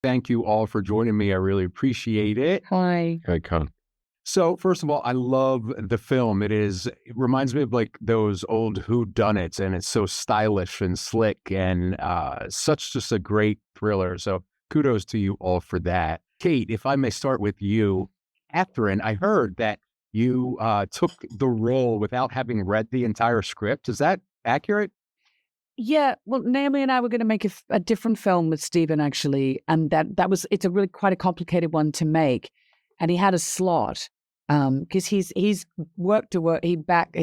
Thank you all for joining me. I really appreciate it. Hi. I can't. So first of all, I love the film. It reminds me of like those old whodunits, and it's so stylish and slick and such just a great thriller. So kudos to you all for that. Kate, if I may start with you, Kathryn, I heard that you took the role without having read the entire script. Is that accurate? Yeah, well, Naomie and I were going to make a different film with Steven, actually, and it's a really quite a complicated one to make, and he had a slot because he's work to work, he back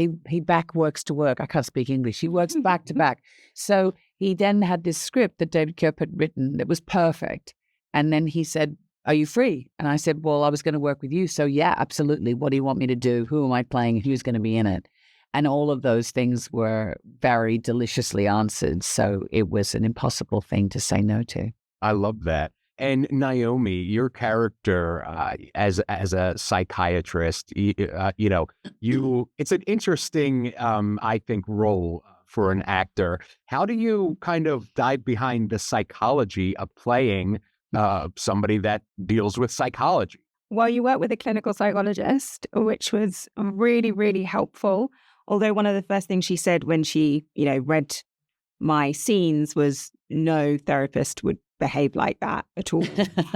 works to work. I can't speak English. He works back to back, so he then had this script that David Koepp had written that was perfect, and then he said, "Are you free?" And I said, "Well, I was going to work with you, so yeah, absolutely. What do you want me to do? Who am I playing? Who's going to be in it?" And all of those things were very deliciously answered. So it was an impossible thing to say no to. I love that. And Naomie, your character as a psychiatrist, it's an interesting, I think, role for an actor. How do you kind of dive behind the psychology of playing somebody that deals with psychology? Well, you work with a clinical psychologist, which was really, really helpful. Although one of the first things she said when she, read my scenes was no therapist would behave like that at all.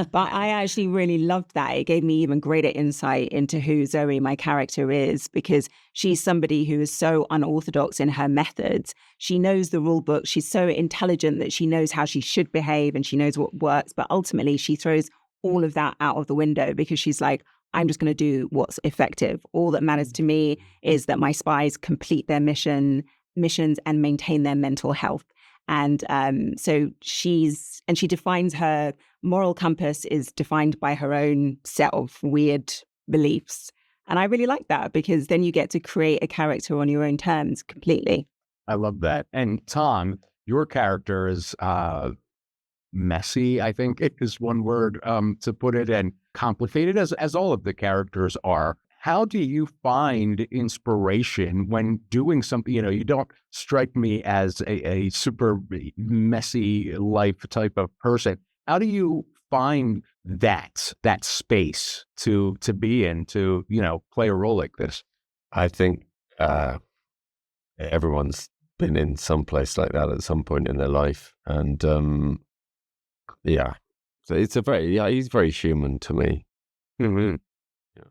But I actually really loved that. It gave me even greater insight into who Zoe, my character, is, because she's somebody who is so unorthodox in her methods. She knows the rule book. She's so intelligent that she knows how she should behave and she knows what works. But ultimately, she throws all of that out of the window because she's like, I'm just going to do what's effective. All that matters to me is that my spies complete their missions and maintain their mental health. And so she defines her moral compass is defined by her own set of weird beliefs. And I really like that because then you get to create a character on your own terms completely. I love that. And Tom, your character is messy, I think it is one word to put it, and complicated as all of the characters are. How do you find inspiration when doing something? You don't strike me as a super messy life type of person. How do you find that space to be in, to, play a role like this? I think everyone's been in some place like that at some point in their life. And yeah, so he's very human to me. Mm-hmm. Yeah.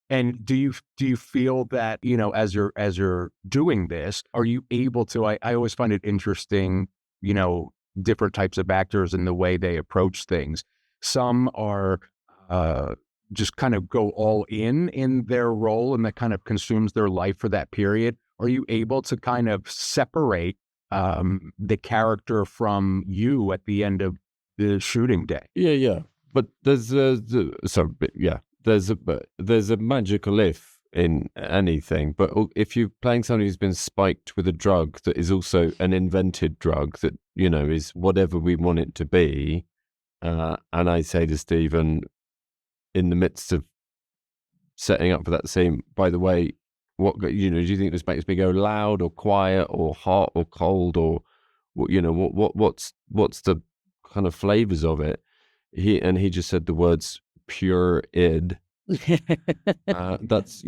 And do you feel that, as you're doing this, are you able to, I always find it interesting, different types of actors and the way they approach things. Some are just kind of go all in their role, and that kind of consumes their life for that period. Are you able to kind of separate the character from you at the end of the shooting day? Yeah. But there's there's a magical if in anything. But if you're playing somebody who's been spiked with a drug that is also an invented drug that, is whatever we want it to be. And I say to Steven, in the midst of setting up for that scene, by the way, what, do you think this makes me go loud or quiet or hot or cold, or what's the kind of flavors of it? He just said the words pure id. That's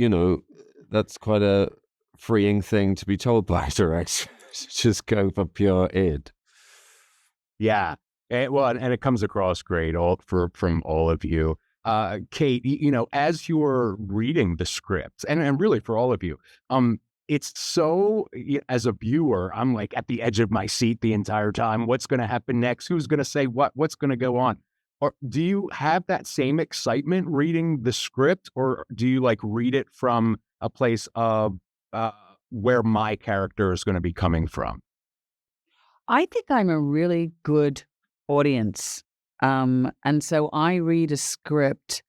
quite a freeing thing to be told by a director. Just go for pure id. Yeah. And it comes across great from all of you. Kate, as you're reading the script, and really for all of you, it's so, as a viewer, I'm like at the edge of my seat the entire time. What's going to happen next? Who's going to say what? What's going to go on? Or do you have that same excitement reading the script, or do you read it from a place of where my character is going to be coming from? I think I'm a really good audience. And so I read a script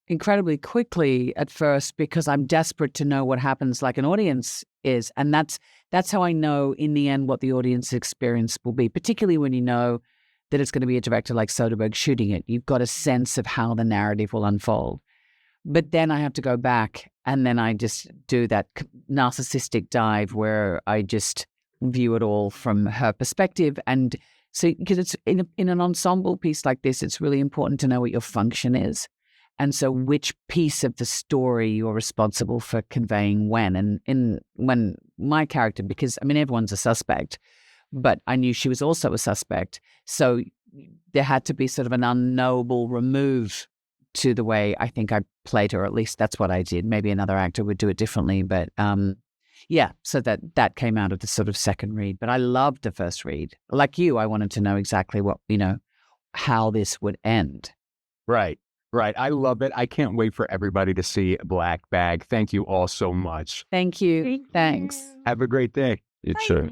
incredibly quickly at first because I'm desperate to know what happens, like an audience is. And that's how I know in the end what the audience experience will be, particularly when you know that it's going to be a director like Soderbergh shooting it. You've got a sense of how the narrative will unfold. But then I have to go back and then I just do that narcissistic dive where I just view it all from her perspective and So, because it's in an ensemble piece like this, it's really important to know what your function is. And so which piece of the story you're responsible for conveying when. And when my character, because, I mean, everyone's a suspect, but I knew she was also a suspect. So there had to be sort of an unknowable remove to the way I think I played her. At least that's what I did. Maybe another actor would do it differently. But yeah, so that came out of the sort of second read. But I loved the first read. Like you, I wanted to know exactly what, how this would end. Right. Right. I love it. I can't wait for everybody to see Black Bag. Thank you all so much. Thank you. Thanks. Have a great day. Sure.